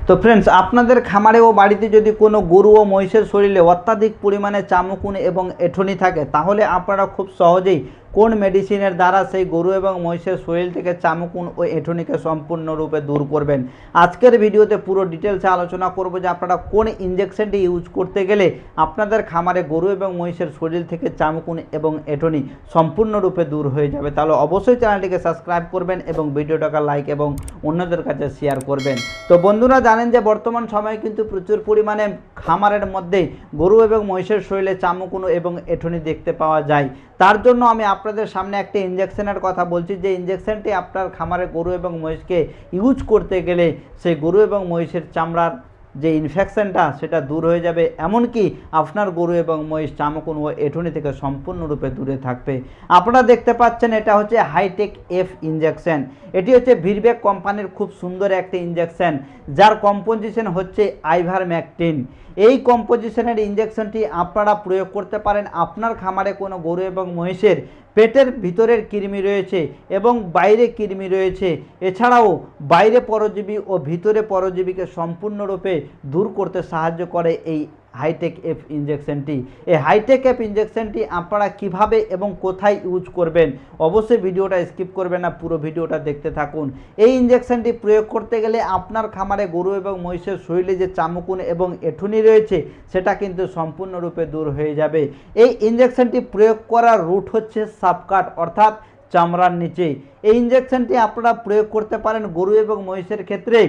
তো ফ্রেন্ডস, আপনাদের খামারে ও বাড়িতে যদি কোনো গরু ও মহিষের শরীরে অত্যাধিক পরিমাণে চামকুন এবং এঁঠুনি থাকে, তাহলে আপনারা খুব সহজেই কোন মেডিসিনের দ্বারা সেই গরু এবং মহিষের শরীর থেকে চামকুন ও এঁঠুনিকে সম্পূর্ণরূপে দূর করবেন। আজকের ভিডিওতে পুরো ডিটেলসে আলোচনা করব যে আপনারা কোন ইঞ্জেকশনটি ইউজ করতে গেলে আপনাদের খামারে গরু এবং মহিষের শরীর থেকে চামকুন এবং এঁঠুনি সম্পূর্ণরূপে দূর হয়ে যাবে। তাহলে অবশ্যই চ্যানেলটিকে সাবস্ক্রাইব করবেন এবং ভিডিওটাকে লাইক এবং অন্যদের কাছে শেয়ার করবেন। তো বন্ধুরা, জানেন যে বর্তমান সময়ে কিন্তু প্রচুর পরিমাণে খামারের মধ্যে গরু এবং মহিষের শরীরে চামকুন এবং এঁঠুনি দেখতে পাওয়া যায়। তার জন্য আমি আপনাদের সামনে একটি ইঞ্জেকশনের কথা বলছি, যে ইঞ্জেকশনটি আপনার খামারে গরু এবং মহিষকে ইউজ করতে গেলে সেই গরু এবং মহিষের চামড়ার যে ইনফেকশনটা সেটা দূর হয়ে যাবে, এমনকি আপনার গরু এবং মহিষ চামকুন ও এঁঠুনি থেকে সম্পূর্ণরূপে দূরে থাকবে। আপনারা দেখতে পাচ্ছেন এটা হচ্ছে হাইটেক এফ ইঞ্জেকশন। এটি হচ্ছে ভিরবেক কোম্পানির খুব সুন্দর একটি ইঞ্জেকশন, যার কম্পোজিশন হচ্ছে আইভারম্যাকটিন। এই কম্পোজিশনের ইঞ্জেকশনটি আপনারা প্রয়োগ করতে পারেন আপনার খামারে কোনো গরু এবং মহিষের পেটের ভিতরের কৃমি রয়েছে এবং বাইরে কৃমি রয়েছে, এছাড়াও বাইরে পরজীবী ও ভিতরে পরজীবীকে সম্পূর্ণরূপে দূর করতে সাহায্য করে এই হাইটেক এফ ইঞ্জেকশনটি। এই হাইটেক এফ ইঞ্জেকশনটি আপনারা কিভাবে এবং কোথায় ইউজ করবেন, অবশ্যই ভিডিওটা স্কিপ করবেন না, পুরো ভিডিওটা দেখতে থাকুন। এই ইঞ্জেকশনটি প্রয়োগ করতে গেলে আপনার খামারে গরু এবং মহিষের শরীরে যে চামকুন এবং এঁঠুনি রয়েছে সেটা কিন্তু সম্পূর্ণরূপে দূর হয়ে যাবে। এই ইঞ্জেকশনটি প্রয়োগ করার রুট হচ্ছে সাবকাট, অর্থাৎ চামড়ার নিচে। এই ইঞ্জেকশনটি আপনারা প্রয়োগ করতে পারেন গরু এবং মহিষের ক্ষেত্রে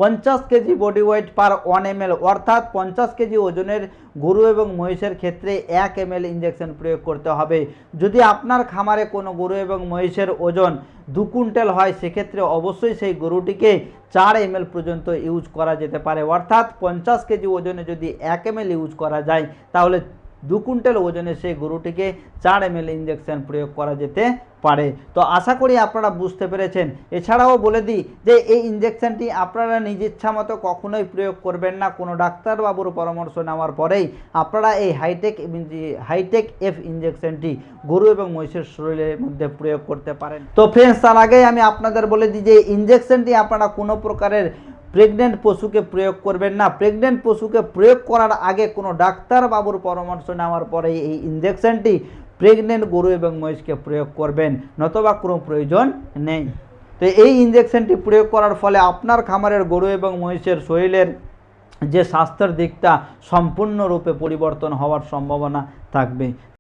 50 কেজি বডি ওয়েট পার 1 ml, অর্থাৎ 50 কেজি ওজনের গরু এবং মহিষের ক্ষেত্রে 1 ml ইঞ্জেকশন প্রয়োগ করতে হবে। যদি আপনার খামারে কোনো গরু এবং মহিষের ওজন 2 কুইন্টাল হয়, সেক্ষেত্রে অবশ্যই সেই গরুটিকে 4 ml পর্যন্ত ইউজ করা যেতে পারে। অর্থাৎ 50 কেজি ওজনে যদি 1 ml ইউজ করা যায়, তাহলে 2 কুইন্টাল ওজনে সেই গরুটিকে 4 ml ইঞ্জেকশন প্রয়োগ করা যেতে পারে। তো আশা করি আপনারা বুঝতে পেরেছেন। এছাড়াও বলে দিই যে এই ইঞ্জেকশনটি আপনারা নিজ ইচ্ছা মতো কখনোই প্রয়োগ করবেন না, কোনো ডাক্তারবাবুর পরামর্শ নেওয়ার পরেই আপনারা এই হাইটেক এফ ইঞ্জেকশনটি গরু এবং মহিষের শরীরের মধ্যে প্রয়োগ করতে পারেন। তো ফ্রেন্ডস, তার আগেই আমি আপনাদের বলে দিই যে ইঞ্জেকশনটি আপনারা কোনো প্রকারের প্রেগনেন্ট পশুকে প্রয়োগ করবেন না। প্রেগনেন্ট পশুকে প্রয়োগ করার আগে কোনো ডাক্তারবাবুর পরামর্শ নেওয়ার পরে এই ইঞ্জেকশনটি প্রেগনেন্ট গরু এবং মহিষকে প্রয়োগ করবেন, নতুবা কোনো প্রয়োজন নেই। তো এই ইঞ্জেকশনটি প্রয়োগ করার ফলে আপনার খামারের গরু এবং মহিষের শরীরের যে স্বাস্থ্যের দিকটা সম্পূর্ণরূপে পরিবর্তন হওয়ার সম্ভাবনা থাকবে।